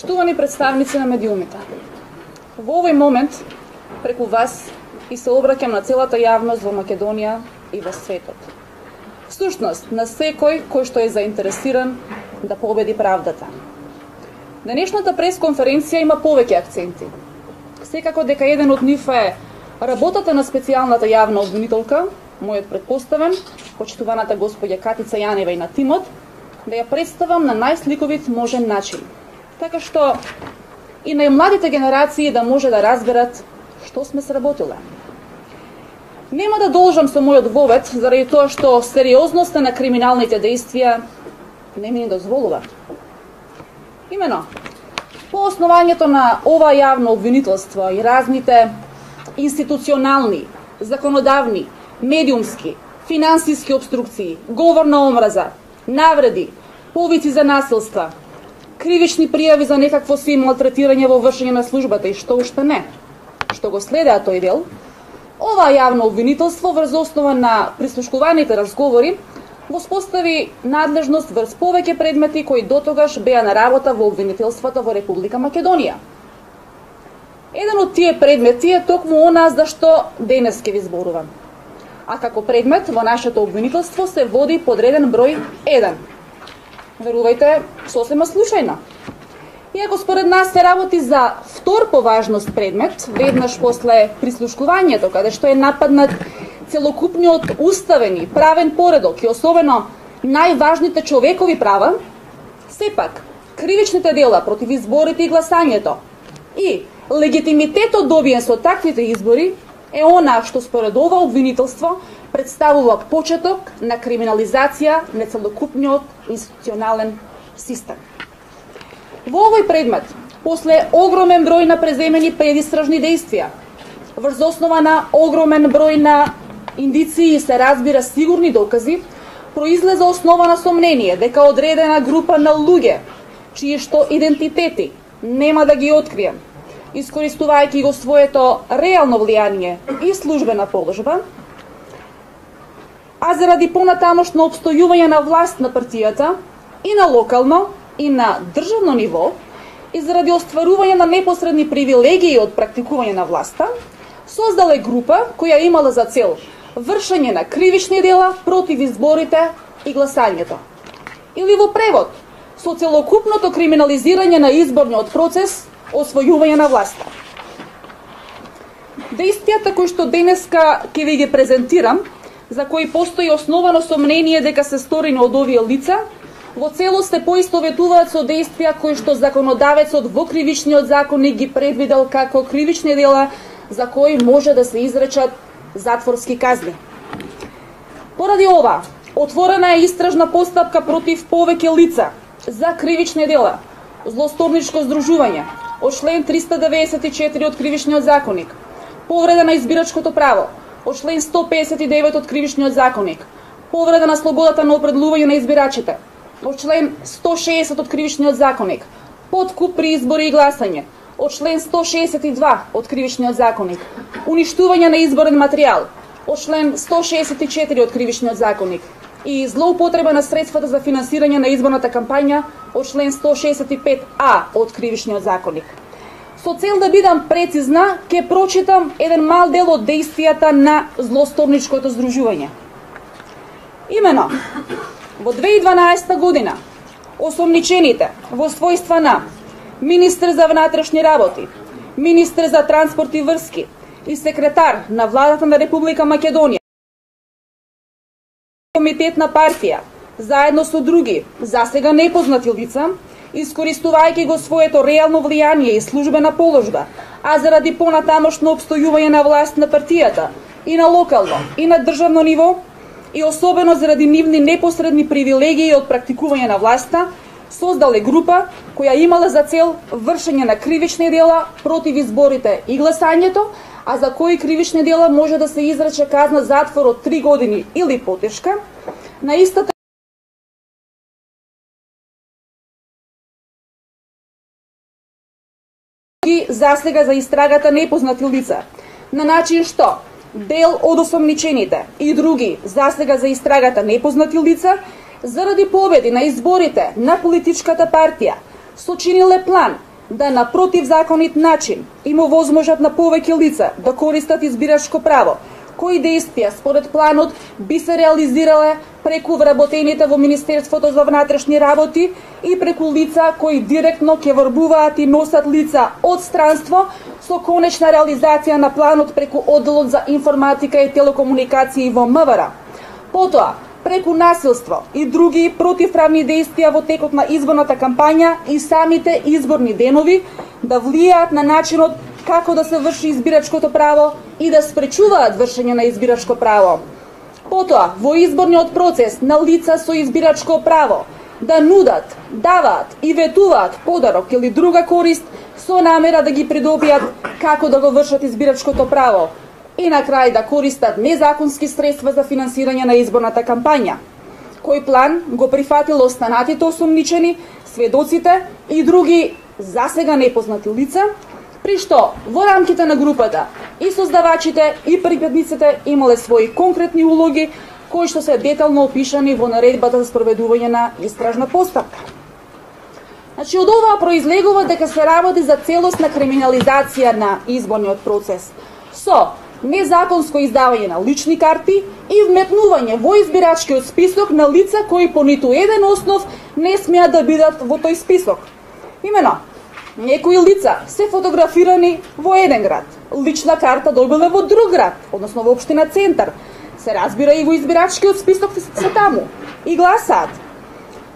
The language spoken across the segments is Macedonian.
Почитувани представници на медиумите, во овој момент, преку вас, и се обраќам на целата јавност во Македонија и во светот. Всушност, на секој кој што е заинтересиран да победи правдата. Денешната пресконференција има повеќе акценти. Секако дека еден од нив е работата на специјалната јавна обвинителка, мојот предпоставен, почитуваната господја Катица Јанева и на тимот, да ја представам на најсликовит можен начин, така што и најмладите генерации да може да разберат што сме сработиле. Нема да должам со мојот вовед, заради тоа што сериозноста на криминалните действија не ми дозволува. Имено, по основањето на ова јавно обвинителство и разните институционални, законодавни, медиумски, финансиски обструкции, говор на омраза, навреди, повици за насилства, кривични пријави за некакво си малтретирање во вршење на службата и што уште не, што го следеа тој дел, ова јавно обвинителство врз основа на прислушкуваните разговори воспостави надлежност врз повеќе предмети кои дотогаш беа на работа во обвинителството во Република Македонија. Еден од тие предмети е токму она за што денес ќе ви зборувам. А како предмет во нашето обвинителство се води подреден број 1. Верувајте, сосема случајно. Иако според нас се работи за втор по важност предмет, веднаш после прислушкувањето, каде што е нападнат целокупниот уставен и правен поредок и особено најважните човекови права, сепак кривичните дела против изборите и гласањето и легитимитетот добиен со таквите избори е она што според ова обвинителство представува почеток на криминализација на целокупниот институционален систем. Во овој предмет, после огромен број на преземени предистражни действија, врз основа на огромен број на индиции и се разбира сигурни докази, произлезе основа на сомнение дека одредена група на луѓе, чии што идентитети нема да ги открием, искористувајќи го своето реално влијание и службена положба, а заради понатамошно обстојување на власт на партијата и на локално и на државно ниво и заради остварување на непосредни привилегии од практикување на власта, создале група која имала за цел вршење на кривични дела против изборите и гласањето. Или во превод, со целокупното криминализирање на изборниот процес, освојување на власта. Действијата кои што денеска ќе ви ги презентирам, за кои постои основано сомнение дека се сторени од овие лица, во целост се поистоветуваат со действија кои што законодавецот во кривичниот законник ги предвидел како кривични дела за кои може да се изречат затворски казни. Поради ова, отворена е истражна постапка против повеќе лица за кривични дела, злосторничко здружување, од член 394 од кривичниот законник, повреда на избирачкото право, од член 159 од кривичниот законник, повреда на слободата на определување на избирачите, од член 160 од кривичниот законник, подкуп при избори и гласање, од член 162 од кривичниот законник, уништување на изборен материјал, од член 164 од кривичниот законник и злоупотреба на средствата за финансирање на изборната кампања од член 165а од кривичниот законник. Со цел да бидам прецизна, ќе прочитам еден мал дел од действијата на злосторничкото здружување. Имено, во 2012 година, осомничените во својства на министер за внатрешни работи, министер за транспорт и врски и секретар на владата на Република Македонија, комитет на партија, заедно со други, засега непознати лица, искористувајќи го своето реално влијание и службена положба, а заради понатамошно обстојување на власт на партијата и на локално и на државно ниво, и особено заради нивни непосредни привилегии од практикување на власта, создале група која имала за цел вршење на кривични дела против изборите и гласањето, а за кои кривични дела може да се изрече казна затвор од 3 години или потешка, на истата засега за истрагата непознати лица, на начин што дел од осомничените и други засега за истрагата непознати лица заради победи на изборите на политичката партија сочиниле план да на противзаконит начин им овозможат на повеќе лица да користат избирачко право, кои действија според планот би се реализирале преку вработените во Министерството за внатрешни работи и преку лица кои директно ќе врбуваат и носат лица од странство со конечна реализација на планот преку одделот за информатика и телекомуникации во МВР. Потоа, преку насилство и други противправни действија во текот на изборната кампања и самите изборни денови да влијаат на начинот како да се врши избирачкото право и да спречуваат вршење на избирачко право. Потоа, во изборниот процес на лица со избирачко право да нудат, даваат и ветуваат подарок или друга корист со намера да ги придобијат како да го вршат избирачкото право и на крај да користат незаконски средства за финансирање на изборната кампања. Кој план го прифатило останатите осомничени, сведоците и други засега непознати лица, при што во рамките на групата и создавачите и припадниците имале своји конкретни улоги кои што се детално опишани во наредбата за спроведување на истражна постапка. Значи, од ова произлегува дека се работи за целосна криминализација на изборниот процес со незаконско издавање на лични карти и вметнување во избирачкиот список на лица кои по ниту еден основ не смеат да бидат во тој список. Имено, некои лица се фотографирани во еден град, лична карта добиле во друг град, односно во општина Центар, се разбира и во избирачкиот список се таму и гласаат.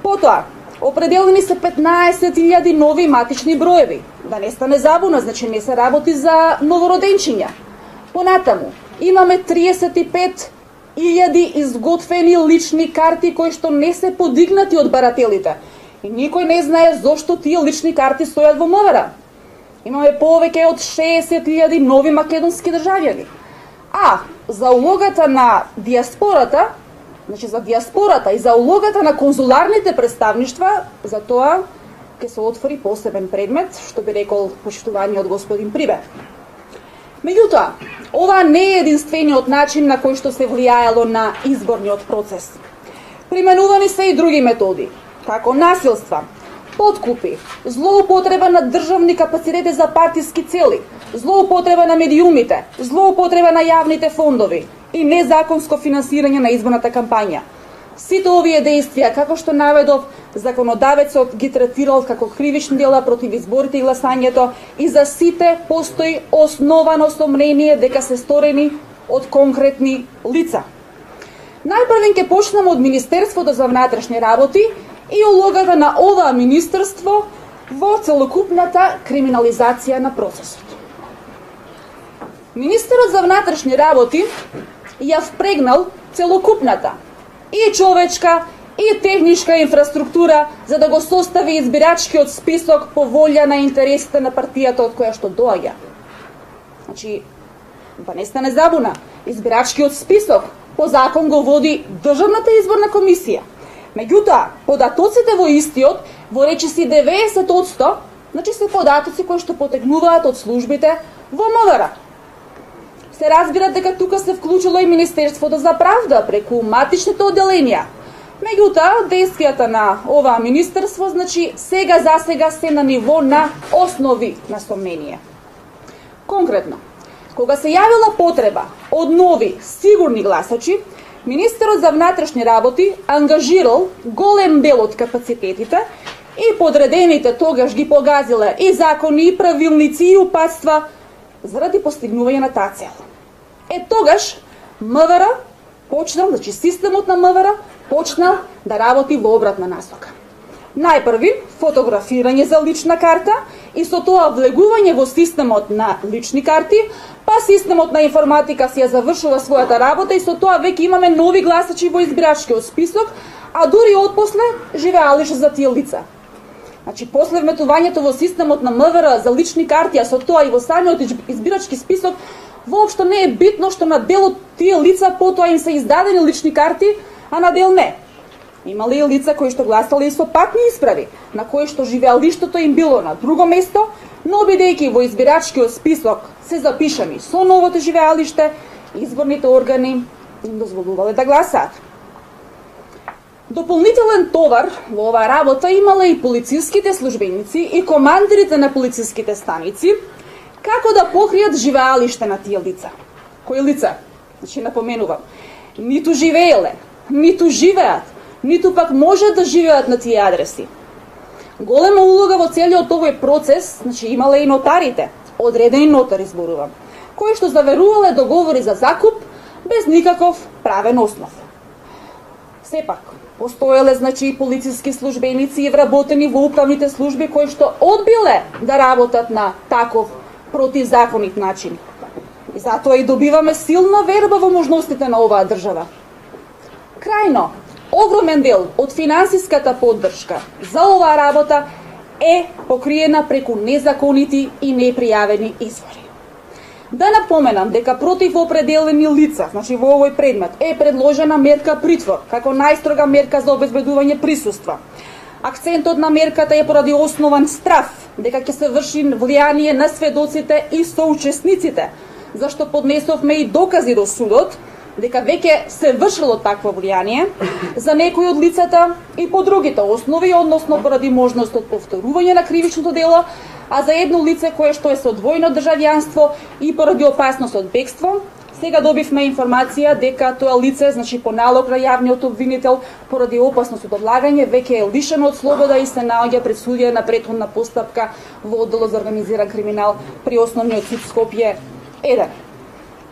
Потоа, определени се 15.000 нови матични броеви. Да не стане забуна, значи не се работи за новороденчиња. Понатаму, имаме 35.000 изготвени лични карти кои што не се подигнати од барателите. И никој не знае зошто тие лични карти стојат во МВР. Имаме повеќе од 60.000 нови македонски државјани. А за улогата на диаспората, значи за диаспората и за улогата на конзуларните представништва, за тоа ќе се отвори посебен предмет, што би рекол почитуваниот господин Прибе. Меѓутоа, ова не е единствениот начин на кој што се влијаело на изборниот процес. Применувани се и други методи, како насилства, подкупи, злоупотреба на државни капацитети за партиски цели, злоупотреба на медиумите, злоупотреба на јавните фондови и незаконско финансирање на изборната кампања. Сите овие действија, како што наведов, законодавецот ги третирал како кривични дела против изборите и гласањето и за сите постои основано сомнение дека се сторени од конкретни лица. Најпрвен ќе почнеме од Министерството за внатрешни работи и улогата на ова министерство во целокупната криминализација на процесот. Министерот за внатрешни работи ја впрегнал целокупната и човечка и техничка инфраструктура за да го состави избирачкиот список по волја на интересите на партијата од која што доаѓа. Значи, па не стане забуна, избирачкиот список по закон го води Државната изборна комисија. Меѓутоа, податоците во истиот, во речиси 90%, значи се податоци кои што потегнуваат од службите во МВР. Се разбира дека тука се вклучило и Министерството за правда преку матичните одделенија. Меѓутоа, действијата на ова министерство, значи, сега за сега се на ниво на основи на сомнение. Конкретно, кога се јавила потреба од нови сигурни гласачи, Министерот за внатрешни работи ангажирал голем дел од капацитетите и подредените тогаш ги погазиле и закони, и правилници, и упатства заради постигнување на таа цел. Тогаш МВР почнал, значи системот на МВР почнал да работи во обратна насока. Најпрви фотографирање за лична карта и со тоа влегување во системот на лични карти, па системот на информатика си ја завршува својата работа и со тоа веќе имаме нови гласачи во избирачкиот список, а дури отпосле живеалише за тие лица. Значи, после вметувањето во системот на МВР за лични карти, а со тоа и во самиот избирачки список, воопшто не е битно што на дел од тие лица потоа им се издадени лични карти, а на дел не. Имали и лица кои што гласале и со патни исправи, на кои што живеалиштето им било на друго место, но бидејќи во избирачкиот список се запишани со новото живеалиште, изборните органи им дозволувале да гласаат. Дополнителен товар во оваа работа имале и полициските службеници и командирите на полициските станици, како да покријат живеалиште на тие лица. Кои лица? Значи, напоменувам, ниту живееле, ниту живеат, ниту пак можат да живеат на тие адреси. Голема улога во целиот овој процес, значи, имале и нотарите, одредени нотари зборувам, кои што заверувале договори за закуп без никаков правен основ. Сепак, постоеле, значи, и полициски службеници и вработени во управните служби кои што одбиле да работат на таков противзаконит начин. И затоа и добиваме силна верба во можностите на оваа држава. Крајно, огромен дел од финансиската поддршка за оваа работа е покриена преку незаконити и непријавени извори. Да напоменам дека против определени лица, значи во овој предмет, е предложена мерка притвор, како најстрога мерка за обезбедување присуства. Акцентот на мерката е поради основан страф, дека ќе се врши влијание на сведоците и соучесниците, зашто поднесовме и докази до судот, дека веќе се вршило такво влијание за некои од лицата и по другите основи, односно поради можност од повторување на кривичното дело, а за едно лице кое што е со двојно државјанство и поради опасност од бегство. Сега добивме информација дека тоа лице, значи по налог на јавниот обвинител, поради опасност од одлагање, веќе е лишено од слобода и се наоѓа пред судија на претходна постапка во одделот за организиран криминал при Основниот суд Скопје 1.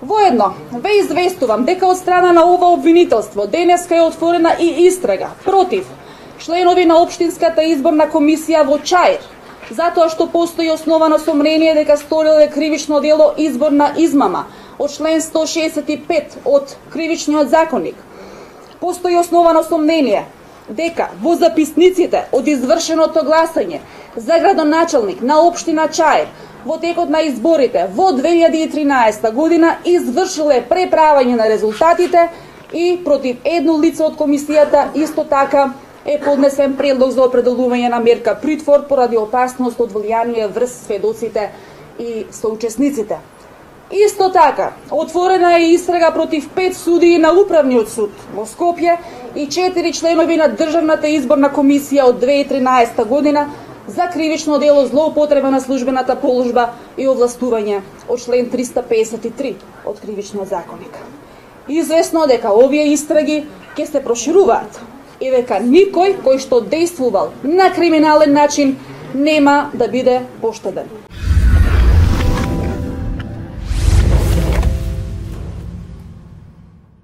Воедно, ве известувам дека од страна на ова обвинителство денеска е отворена и истрага против членови на Општинската изборна комисија во Чаир, затоа што постои основано сомнение дека сториле кривично дело изборна измама од член 165 од Кривичниот законник. Постои основано сомнение дека во записниците од извршеното гласање за градоначалник на општина Чаир во текот на изборите во 2013 година извршиле преправање на резултатите и против едно лице од комисијата исто така е поднесен предлог за определување на мерка притвор поради опасност од влијание врз сведоците и соучесниците. Исто така, отворена е истрага против 5 судии на Управниот суд во Скопје и 4 членови на Државната изборна комисија од 2013 година за кривично дело злоупотреба на службената положба и овластување од член 353 од Кривичниот законник. Известно дека овие истраги ќе се прошируваат и дека никој кој што действувал на криминален начин нема да биде поштеден.